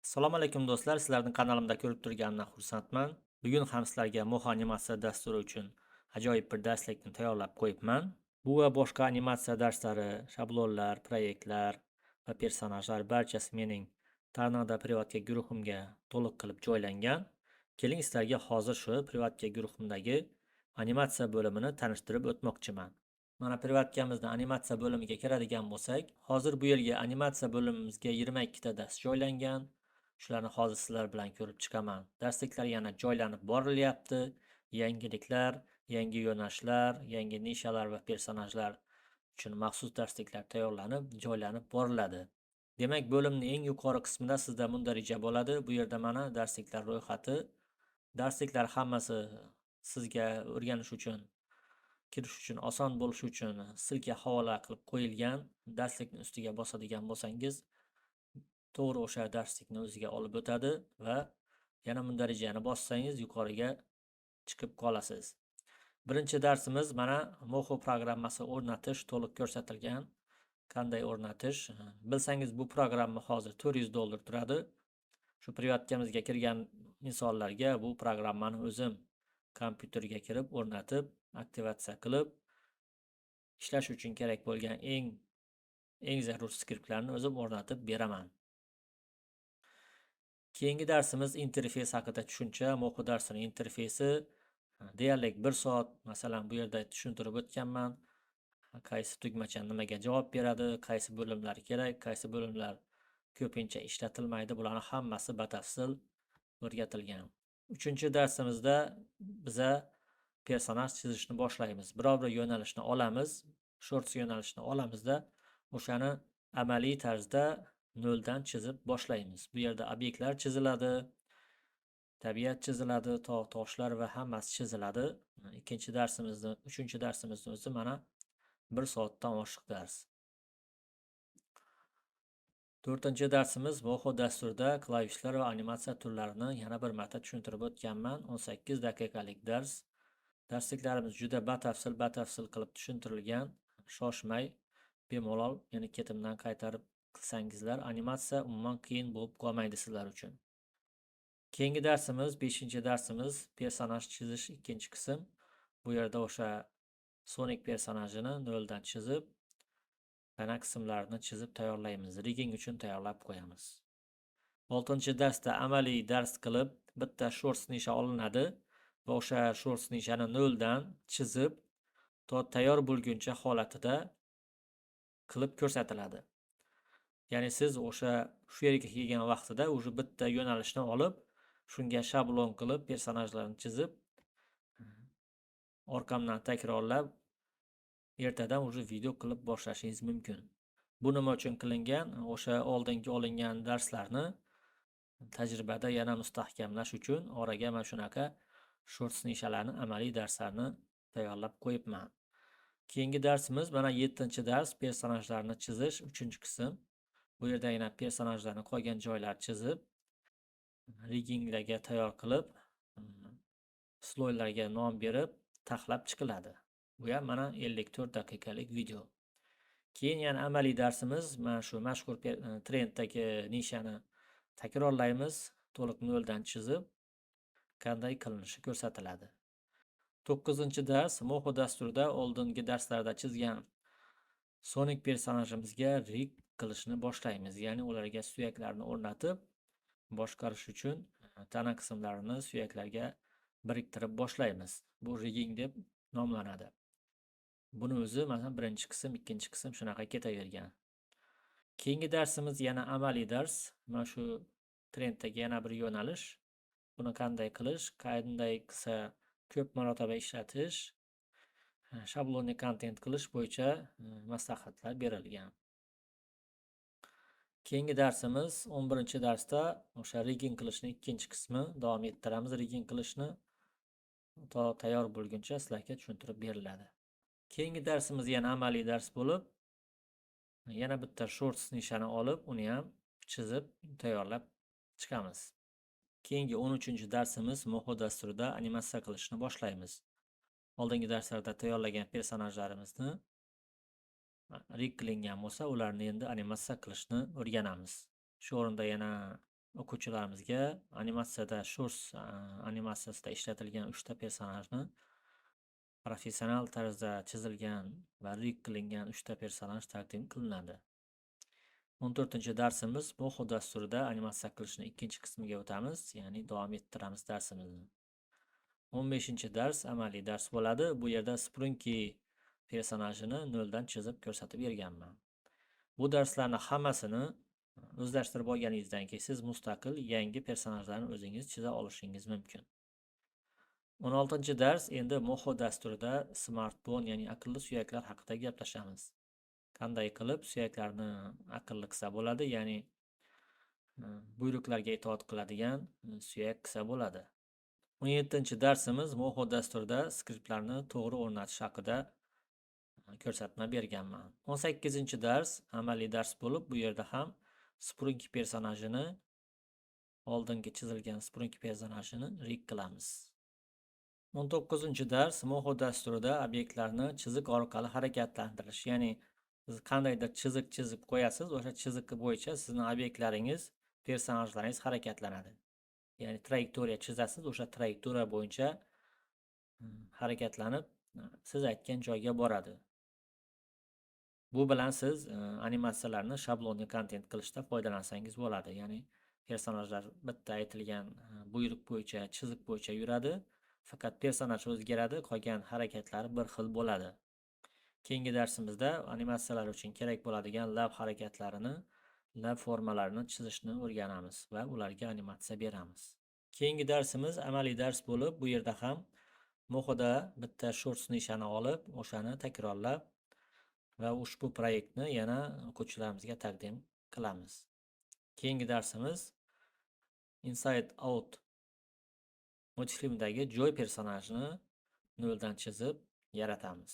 Assalomu alaykum do'stlar, sizlarni kanalimda ko'rib turganimdan xursandman. Bugun ham sizlarga Mo'x animatsiya dasturi uchun ajoyib bir darslikni tayyorlab qo'yibman. Bu va boshqa animatsiya darslari, shablonlar, proyektlar va personajlar barchasi mening Tornado privatga guruhimga to'liq qilib joylangan. Keling, sizlarga hozir shu privatga guruhimdagi animatsiya bo'limini tanishtirib o'tmoqchiman. Mana privatkamizning animatsiya bo'limiga kiradigan bo'lsak, hozir bu yerga animatsiya bo'limimizga 22 ta dars joylangan. Shularni hozir sizlar bilan ko'rib chiqaman. Darsliklar yana joylanib borilyapti. Yangiliklar, yangi yo'nalishlar, yangi nishalar va personajlar uchun maxsus darsliklar tayyorlanib, joylanib boriladi. Demak, bo'limning eng yuqori qismida sizda mundarija bo'ladi. Bu yerda mana darsliklar ro'yxati. Darsliklar hammasi sizga o'rganish uchun, kirish uchun oson bo'lishi uchun silka havola qilib qo'yilgan. Darslikning ustiga bosadigan bo'lsangiz, to'g'ri o'sha darslikni o'ziga olib o'tadi va yana mundarijani bossangiz yuqoriga chiqib qolasiz. Birinchi darsimiz mana Mo'x programmasi o'rnatish to'liq ko'rsatilgan. Qanday o'rnatish? Bilsangiz bu programma hozir $400 turadi. Shu privatkamizga kirgan insonlarga bu programmani o'zim kompyuterga kirib o'rnatib, aktivatsiya qilib, ishlash uchun kerak bo'lgan eng zarur skriptlarni o'zim o'rnatib beraman. Keyingi darsimiz interfeys haqida tushuncha. Mo'x darsining interfeysi deyarli 1 soat, masalan, bu yerda tushuntirib o'tganman. Qaysi tugmacha nimaga javob beradi, qaysi bo'limlar kerak, qaysi bo'limlar ko'pincha ishlatilmaydi. Bularning hammasi batafsil o'rgatilgan. 3-darsimizda biza personaj chizishni boshlaymiz. Biror bir yo'nalishni olamiz, shorts yo'nalishni olamizda, o'shani amaliy tarzda noldan chizib boshlaymiz. Bu yerda obyektlar chiziladi, tabiat chiziladi, tog' toshlar va hammasi chiziladi. 3-darsimizni o'zi mana 1 soatdan oshiq dars. 4-darsimiz Mo'x dasturida klavishlar va animatsiya turlarini yana bir marta tushuntirib o'tganman. 18 daqiqalik dars. Darsliklarimiz juda batafsil qilib tushuntirilgan. Shoshmay, bemalol yana ketimdan qaytarib qilsangizlar, animatsiya umuman qiyin bo'lib qolmaydi sizlar uchun. Keyingi darsimiz 5-darsimiz personaj chizish 2-qism. Bu yerda o'sha Sonic personajini noldan chizib, ana qismlarini chizib tayyorlaymiz. Rigging uchun tayyorlab qo'yamiz. 6-darsda amaliy dars qilib, bitta shorts nisha olinadi va o'sha shorts nishani noldan chizib, tayyor bo'lguncha holatida qilib ko'rsatiladi. Ya'ni siz o'sha shu yerga kelgan vaqtida o'sha bitta yo'nalishni olib, shunga shablon qilib, personajlarni chizib, orqamdan takrorlab, ertadan o'sha video qilib boshlashingiz mumkin. Bu nima uchun qilingan? O'sha oldingi olingan darslarni tajribada yana mustahkamlash uchun oraga mana shunaqa shorts nishalarni, amaliy darslarni tayyorlab qo'yibman. Keyingi darsimiz mana 7-dars personajlarni chizish 3-qism. Bu yerda yana personajlarni qolgan joylar chizib, rigginglarga tayyor qilib, sloylarga nom berib, taxlab chiqiladi. Bu ham mana 54 daqiqalik video. Keyin yana amaliy darsimiz mana shu mashhur trenddagi nishani takrorlaymiz, to'liq noldan chizib, qanday qilinishi ko'rsatiladi. 9-dars Mo'x dasturida oldingi darslarda chizgan Sonic personajimizga rig qilishni boshlaymiz. Ya'ni ularga suyaklarni o'rnatib, boshqarish uchun tana qismlarini suyaklarga biriktirib boshlaymiz. Bu rigging deb nomlanadi. Buni o'zi masalan 1-qism, 2-qism shunaqa ketavergan. Keyingi darsimiz yana amaliy dars. Mana shu trenddagi yana bir yo'nalish. Buni qanday qilish, qanday qilsa ko'p marotaba ishlatish, shablonli kontent qilish bo'yicha maslahatlar berilgan. Keyingi darsimiz 11-darsda o'sha rigging qilishning 2-qismi davom ettiramiz. Rigging qilishni tayyor bo'lguncha sizlarga tushuntirib beriladi. Keyingi darsimiz yana amaliy dars bo'lib, yana bitta shorts nishani olib, uni ham chizib tayyorlab chiqamiz. Keyingi 13-darsimiz Mo'x dasturida animatsiya qilishni boshlaymiz. Oldingi darslarda tayyorlagan personajlarimizni rig qilingan bo'lsa, ularni endi animatsiya qilishni o'rganamiz. Shu o'rinda yana o'quvchilarimizga animatsiyada Shorts animatsiyasida ishlatilgan 3 ta personajni professional tarzda chizilgan va rig qilingan 3 ta personaj taqdim qilinadi. 14-darsimiz Moho dasturida animatsiya qilishni ikkinchi qismiga o'tamiz, ya'ni davom ettiramiz darsimizni. 15-dars amaliy dars bo'ladi. Bu yerda Sprunky personajini noldan chizib ko'rsatib berganman. Bu darslarning hammasini o'zlashtirib olganingizdan keyin siz mustaqil yangi personajlarni o'zingiz chiza olishingiz mumkin. 16-dars endi Moho dasturida smartfon, ya'ni aqlli suyaklar haqida gaplashamiz. Qanday qilib suyaklarni aqlli qilsa bo'ladi, ya'ni buyruqlarga itoat qiladigan suyak qilsa bo'ladi. 17-darsimiz Moho dasturida skriptlarni to'g'ri o'rnatish haqida ko'rsatma berganman. 18-dars amaliy dars bo'lib, bu yerda ham Sprunky personajini, oldingi chizilgan Sprunky personajini rig qilamiz. 19-dars Moho dasturida obyektlarni chiziq orqali harakatlantirish, ya'ni siz qandaydir chiziq chizib qo'yasiz, o'sha chiziq bo'yicha sizning obyektlaringiz, personajlaringiz harakatlanadi. Ya'ni trayektoriya chizasiz, o'sha trayektoriya bo'yicha harakatlanib siz aytgan joyga boradi. Bu bilan siz animatsiyalarni shablonli kontent qilishda foydalansangiz bo'ladi. Ya'ni personajlar bitta aytilgan buyruq bo'yicha, chiziq bo'yicha yuradi. Faqat personaj o'zgaradi, qolgan harakatlari bir xil bo'ladi. Keyingi darsimizda animatsiyalar uchun kerak bo'ladigan lab harakatlarini, lab formalarini chizishni o'rganamiz va ularga animatsiya beramiz. Keyingi darsimiz amaliy dars bo'lib, bu yerda ham Mohoda bitta shorts nishani olib, o'shani takrorlab va ushbu proyektni yana o'quvchilarimizga taqdim qilamiz. Keyingi darsimiz Inside Out multfilmdagi Joy personajini noldan chizib yaratamiz.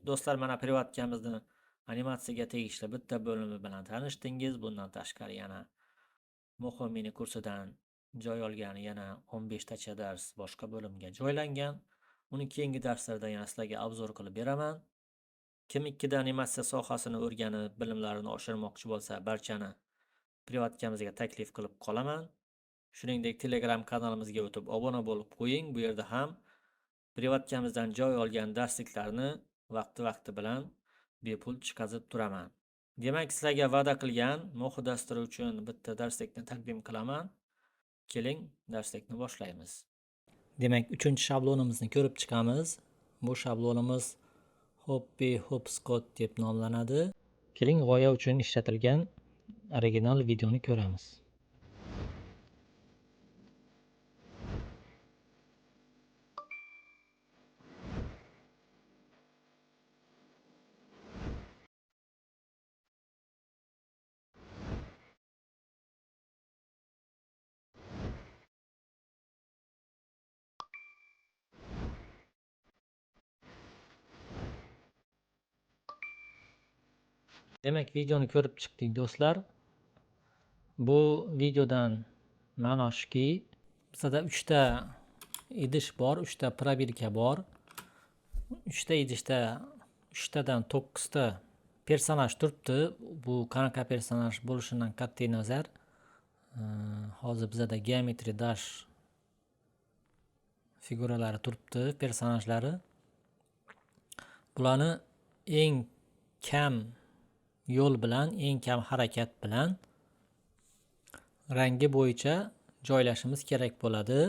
Do'stlar, mana privatkamizning animatsiyaga tegishli bitta bo'limi bilan tanishdingiz. Bundan tashqari yana Moho mini kursidan joy olgan yana 15 tacha dars boshqa bo'limga joylangan. Uni keyingi darslarda yana sizlarga obzor qilib beraman. Kim 2 animatsiya sohasini o'rganib, bilimlarini oshirmoqchi bo'lsa, barchani privatkamizga taklif qilib qolaman. Shuningdek, Telegram kanalimizga o'tib obuna bo'lib qo'ying. Bu yerda ham privatkamizdan joy olgan darsliklarni vaqti bilan bepul chiqazib turaman. Demak, sizlarga va'da qilgan Moho dasturi uchun bitta darslikni taqdim qilaman. Keling, darslikni boshlaymiz. Demak, 3-shablonimizni ko'rib chiqamiz. Bu shablonimiz Hoppy Hopscotch deb nomlanadi. Keling, g'oya uchun ishlatilgan original videoni ko'ramiz. Demak, videoni ko'rib chiqdik do'stlar. Bu videodan ma'no shuki, bizda 3 ta idish bor, 3 ta probirka bor. 3 ta idishda 3 tadan 9 ta personaj turibdi. Bu qanaqa personaj bo'lishidan qat'iy nazar, hozir bizda geometry dash figuralari turibdi, personajlari. Bularni eng kam yo'l bilan, eng kam harakat bilan rangi bo'yicha joylashimiz kerak bo'ladi.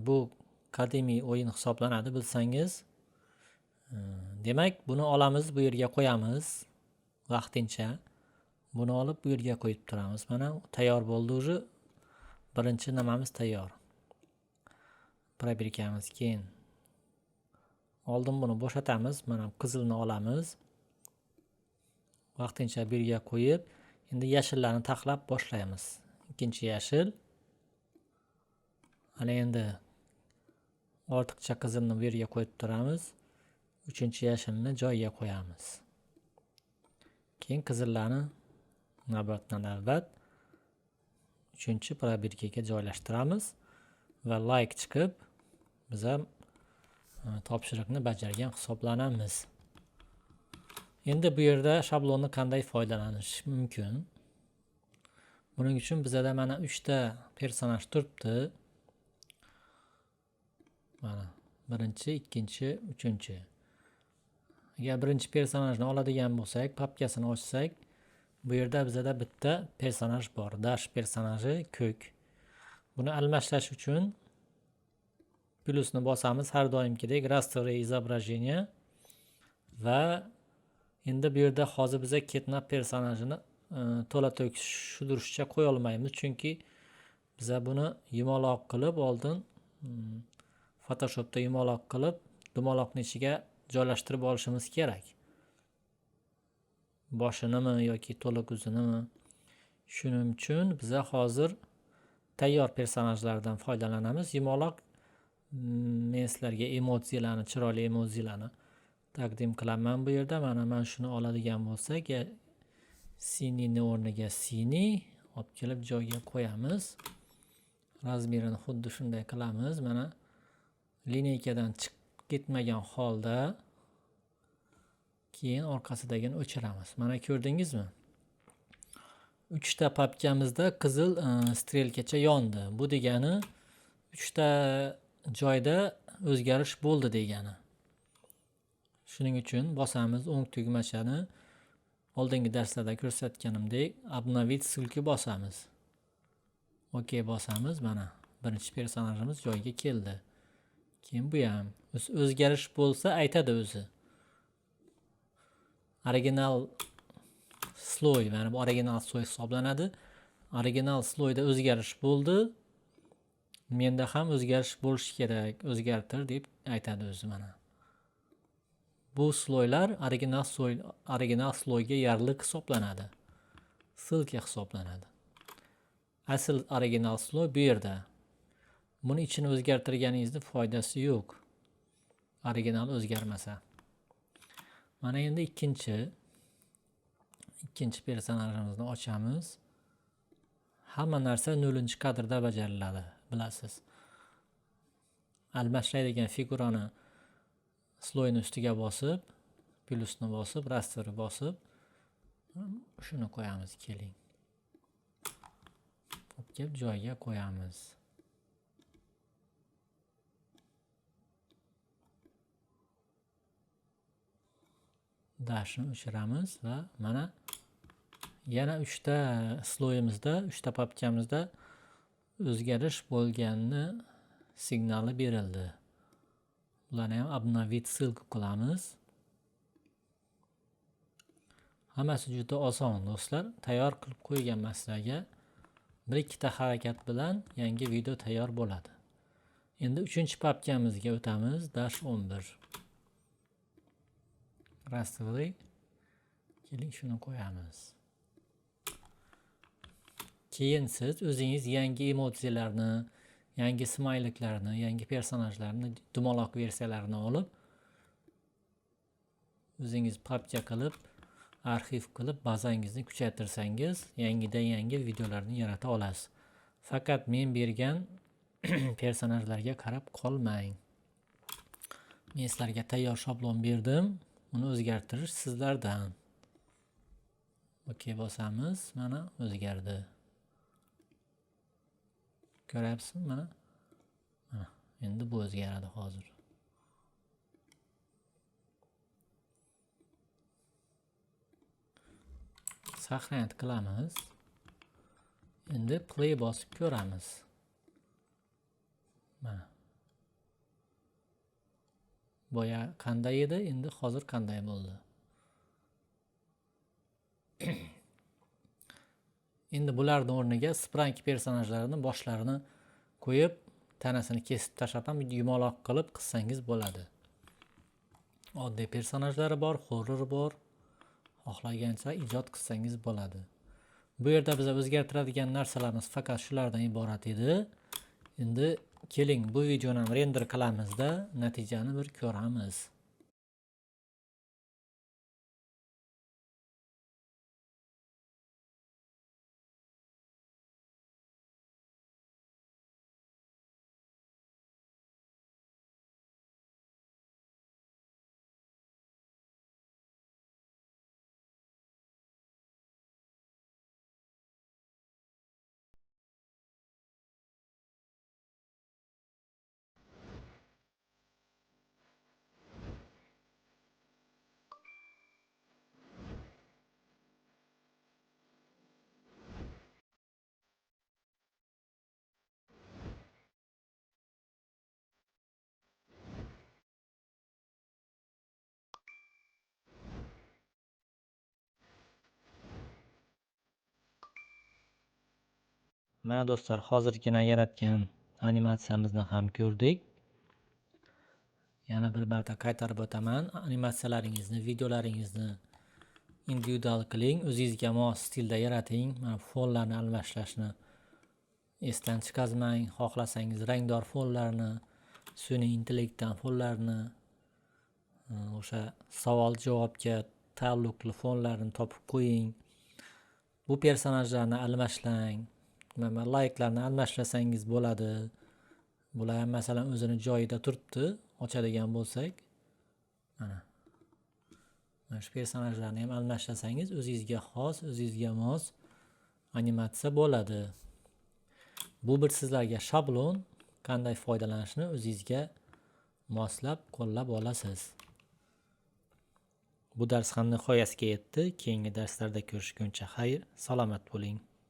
Bu qadimiy o'yin hisoblanadi, bilsangiz. Demak, buni olamiz, bu yerga qo'yamiz vaqtincha. Buni olib bu yerga qo'yib turamiz. Mana tayyor bo'ldi уже. Birinchi nimamiz tayyor. Probirkamiz. Keyin oldin buni bo'shatamiz. Mana qizilni olamiz. Vaqtincha bu yerga qo'yib, endi yashillarni taxlab boshlaymiz. Ikkinchi yashil. Ana endi ortiqcha qizilni bu yerga qo'yib turamiz. Uchinchi yashilni joyiga qo'yamiz. Keyin qizillarni navbatdan-navbat uchinchi probirkaga joylashtiramiz va like chiqib, biz ham topshiriqni bajargan hisoblanamiz. Endi bu yerda shablonni qanday foydalanish mumkin? Buning uchun bizada mana 3 ta personaj turibdi. Mana birinchi, ikkinchi, uchinchi. Agar birinchi personajni oladigan bo'lsak, papkasini ochsak, bu yerda bizada bitta personaj bor. Dash personaji ko'k. Buni almashlash uchun plyusni bosamiz har doimgidek rasterli izobrazение va endi bu yerda hozir biza ketnap personajini to'la-to'kis shudurishcha qo'ya olmaymiz, chunki biza buni yumaloq qilib oldin Photoshopda yumaloq qilib dumaloqning ichiga joylashtirib olishimiz kerak. Boshinimi yoki to'liq yuzinimi. Shuning uchun biza hozir tayyor personajlardan foydalanamiz. Yumaloq men sizlarga emotsiyalarni, chiroyli emotsiyalarni taqdim qilaman bu yerda. Mana shuni oladigan bo'lsak, sinini o'rniga sini olib kelib joyiga qo'yamiz. Razmerini xuddi shunday qilamiz. Mana lineykadan chiqib ketmagan holda keyin orqasidagini o'chiramiz. Mana ko'rdingizmi? 3 ta papkamizda qizil strelkacha yondi. Bu degani 3 ta joyda o'zgarish bo'ldi degani. Shuning uchun bosamiz o'ng tugmachani. Oldingi darslarda ko'rsatganimdek obnovить ссылки bosamiz. OK bosamiz. Mana birinchi personajimiz joyiga keldi. Keyin bu ham o'zgarish bo'lsa aytadi o'zi. Original sloy, mana bu original sloy hisoblanadi. Original sloyda o'zgarish bo'ldi. Menda ham o'zgarish bo'lishi kerak, o'zgartir deb aytadi o'zi mana. Bu sloylar original sloyga yarliq hisoblanadi. Ссылка hisoblanadi. Asl original sloy bu yerda. Buni ichini o'zgartirganingizda foydasi yo'q. Original o'zgarmasa. Mana endi ikkinchi personajimizni ochamiz. Hamma narsa 0-kadrda bajariladi, bilasiz. Almashlaydigan figurani sloyni ustiga bosib, plyusni bosib, rasterni bosib, shuni qo'yamiz, keling. Olib kelib joyiga qo'yamiz. Dashni o'chiramiz va mana yana 3 ta sloyimizda, 3 ta papkamizda o'zgarish bo'lganini signali berildi. Ularni ham obnovить ссылку qilamiz. Hammasi juda oson do'stlar. Tayyor qilib qo'yganman sizlarga. 1-2 ta harakat bilan yangi video tayyor bo'ladi. Endi 3-chi papkamizga o'tamiz. Dash 11. Rasterli. Keling shuni qo'yamiz. Keyin siz o'zingiz yangi emotsiyalarni, yangi smayliklarni, yangi personajlarni, dumaloq versiyalarini olib o'zingiz papka qilib, arxiv qilib, bazangizni kuchaytirsangiz, yangidan yangi videolarni yarata olasiz. Faqat men bergan personajlarga qarab qolmang. Men sizlarga tayyor shablon berdim. Uni o'zgartirish sizlardan. OK bosamiz. Mana o'zgardi. Ko'ryapsizmi mana? Endi bu o'zgaradi hozir. Saqlanib qilamiz. Endi play bosib ko'ramiz. Mana. Boya qanday edi, endi hozir qanday bo'ldi? Endi bularning o'rniga sprank personajlarini boshlarini qo'yib, tanasini kesib tashlab ham yumaloq qilib qilsangiz bo'ladi. Oddiy personajlari bor, horror bor. Xohlagancha ijod qilsangiz bo'ladi. Bu yerda biz o'zgartiradigan narsalarimiz faqat shulardan iborat edi. Endi keling bu videoni ham render qilamizda, natijani bir ko'ramiz. Mana do'stlar, hozirgina yaratgan animatsiyamizni ham ko'rdik. Yana bir marta qaytarib o'taman. Animatsiyalaringizni, videolaringizni individual qiling, o'zingizga mos stilda yarating. Mana fonlarni almashlashni esdan chiqazmang. Xohlasangiz rangdor fonlarni, sun'iy intellektdan fonlarni, o'sha savol-javobga taalluqli fonlarni topib qo'ying. Bu personajlarni almashlang. Mana layklarni almashlasangiz bo'ladi. Bular ham masalan o'zini joyida turibdi. Ochadigan bo'lsak, mana shu personajlarni ham almashlasangiz o'zingizga xos, o'zingizga mos animatsiya bo'ladi. Bu bir sizlarga shablon, qanday foydalanishni o'zingizga moslab qo'llab olasiz. Bu dars ham nihoyasiga yetdi. Keyingi darslarda ko'rishguncha xayr, salomat bo'ling.